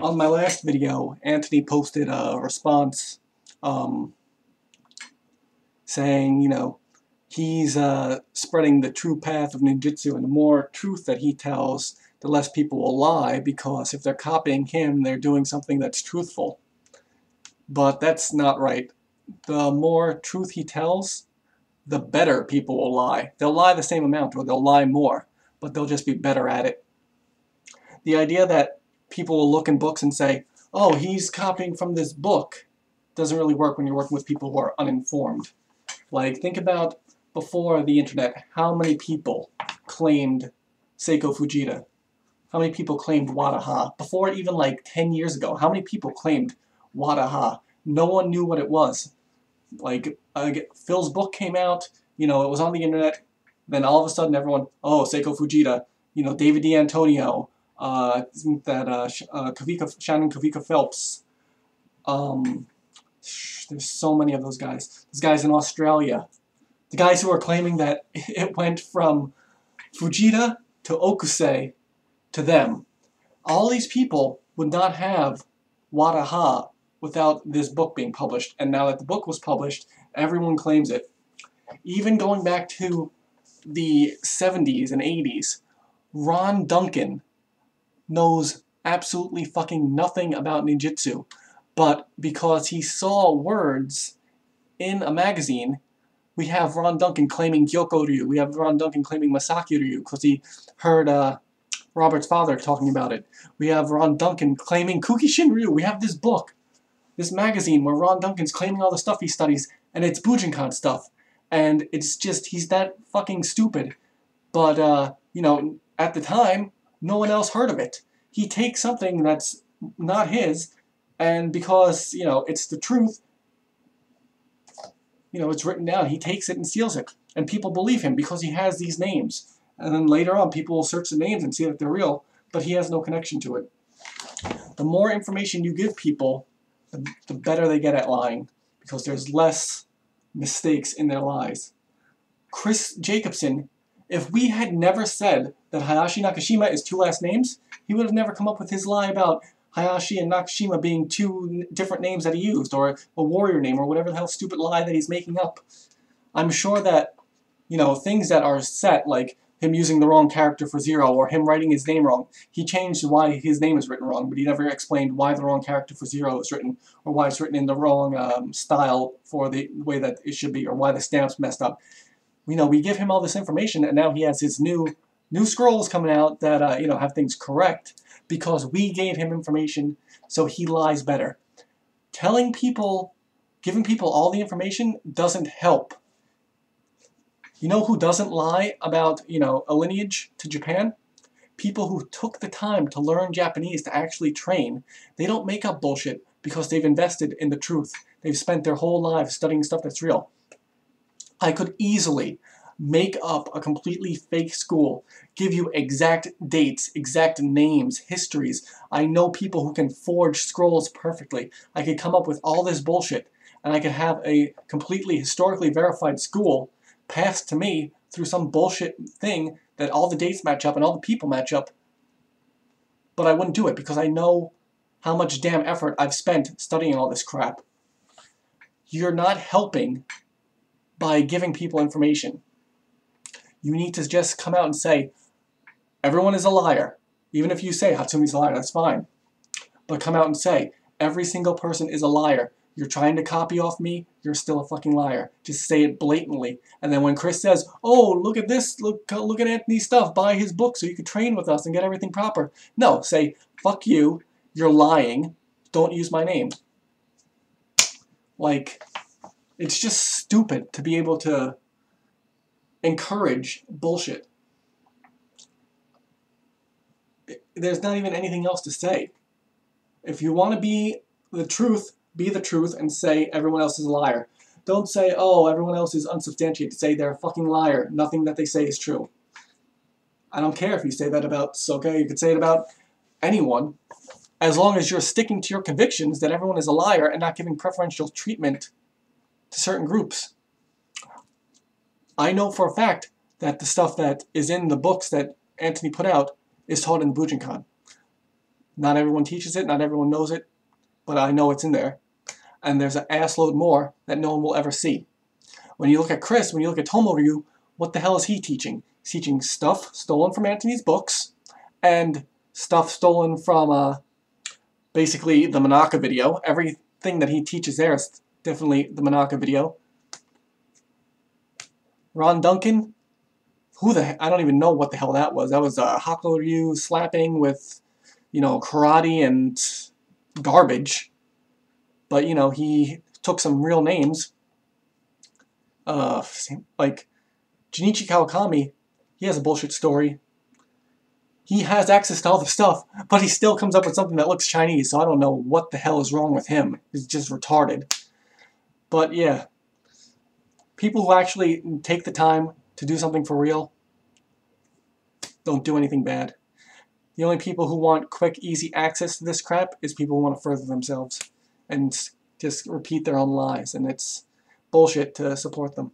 On my last video, Anthony posted a response saying, he's spreading the true path of ninjutsu, and the more truth that he tells, the less people will lie, because if they're copying him, they're doing something that's truthful. But that's not right. The more truth he tells, the better people will lie. They'll lie the same amount, or they'll lie more, but they'll just be better at it. The idea that people will look in books and say, oh, he's copying from this book, doesn't really work when you're working with people who are uninformed. Like, think about before the internet, how many people claimed Seiko Fujita? How many people claimed Wadaha? Before even like 10 years ago, how many people claimed Wadaha? No one knew what it was. Like, Phil's book came out, it was on the internet, then all of a sudden everyone, oh, Seiko Fujita, David D'Antonio, Shannon Kavika Phelps, there's so many of those guys. Those guys in Australia. The guys who are claiming that it went from Fujita to Okusei to them. All these people would not have Wadaha without this book being published. And now that the book was published, everyone claims it. Even going back to the 70s and 80s, Ron Duncan knows absolutely fucking nothing about ninjutsu. But because he saw words in a magazine, we have Ron Duncan claiming Gyoko Ryu. We have Ron Duncan claiming Masaki Ryu because he heard Robert's father talking about it. We have Ron Duncan claiming Kukishin Ryu. We have this book, this magazine where Ron Duncan's claiming all the stuff he studies, and it's Bujinkan stuff. And it's just, he's that fucking stupid. But, at the time, no one else heard of it. He takes something that's not his, and because, it's the truth, it's written down, he takes it and steals it. And people believe him because he has these names. And then later on, people will search the names and see that they're real, but he has no connection to it. The more information you give people, the better they get at lying, because there's less mistakes in their lies. Chris Jacobson, if we had never said that Hayashi Nakashima is two last names, he would have never come up with his lie about Hayashi and Nakashima being two different names that he used, or a warrior name, or whatever the hell stupid lie that he's making up. I'm sure that, things that are set, like him using the wrong character for Zero, or him writing his name wrong, he changed why his name is written wrong, but he never explained why the wrong character for Zero is written, or why it's written in the wrong style for the way that it should be, or why the stamp's messed up. We give him all this information, and now he has his new scrolls coming out that, have things correct, because we gave him information, so he lies better. Giving people all the information doesn't help. You know who doesn't lie about, a lineage to Japan? People who took the time to learn Japanese to actually train. They don't make up bullshit because they've invested in the truth. They've spent their whole lives studying stuff that's real. I could easily make up a completely fake school, give you exact dates, exact names, histories. I know people who can forge scrolls perfectly. I could come up with all this bullshit, and I could have a completely historically verified school passed to me through some bullshit thing that all the dates match up and all the people match up. But I wouldn't do it because I know how much damn effort I've spent studying all this crap. You're not helping by giving people information. You need to just come out and say, everyone is a liar. Even if you say Hatsumi's a liar, that's fine. But come out and say, every single person is a liar. You're trying to copy off me, you're still a fucking liar. Just say it blatantly. And then when Chris says, oh, look at this, look at Anthony's stuff, buy his book so you can train with us and get everything proper. No, say, fuck you, you're lying, don't use my name. Like, it's just stupid to be able to encourage bullshit. There's not even anything else to say. If you want to be the truth and say everyone else is a liar. Don't say, oh, everyone else is unsubstantiated. Say they're a fucking liar. Nothing that they say is true. I don't care if you say that about Soke. You could say it about anyone. As long as you're sticking to your convictions that everyone is a liar and not giving preferential treatment to certain groups. I know for a fact that the stuff that is in the books that Anthony put out is taught in Bujinkan. Not everyone teaches it, not everyone knows it, but I know it's in there. And there's an assload more that no one will ever see. When you look at Chris, when you look at Tomoryu, what the hell is he teaching? He's teaching stuff stolen from Anthony's books, and stuff stolen from basically the Manaka video. Everything that he teaches there is definitely the Manaka video. Ron Duncan, who the heck? I don't even know what the hell that was. That was Hakuryu slapping with, you know, karate and garbage. But, you know, he took some real names. Like Junichi Kawakami, he has a bullshit story. He has access to all the stuff, but he still comes up with something that looks Chinese, so I don't know what the hell is wrong with him. He's just retarded. But yeah, people who actually take the time to do something for real don't do anything bad. The only people who want quick, easy access to this crap is people who want to further themselves and just repeat their own lies, and it's bullshit to support them.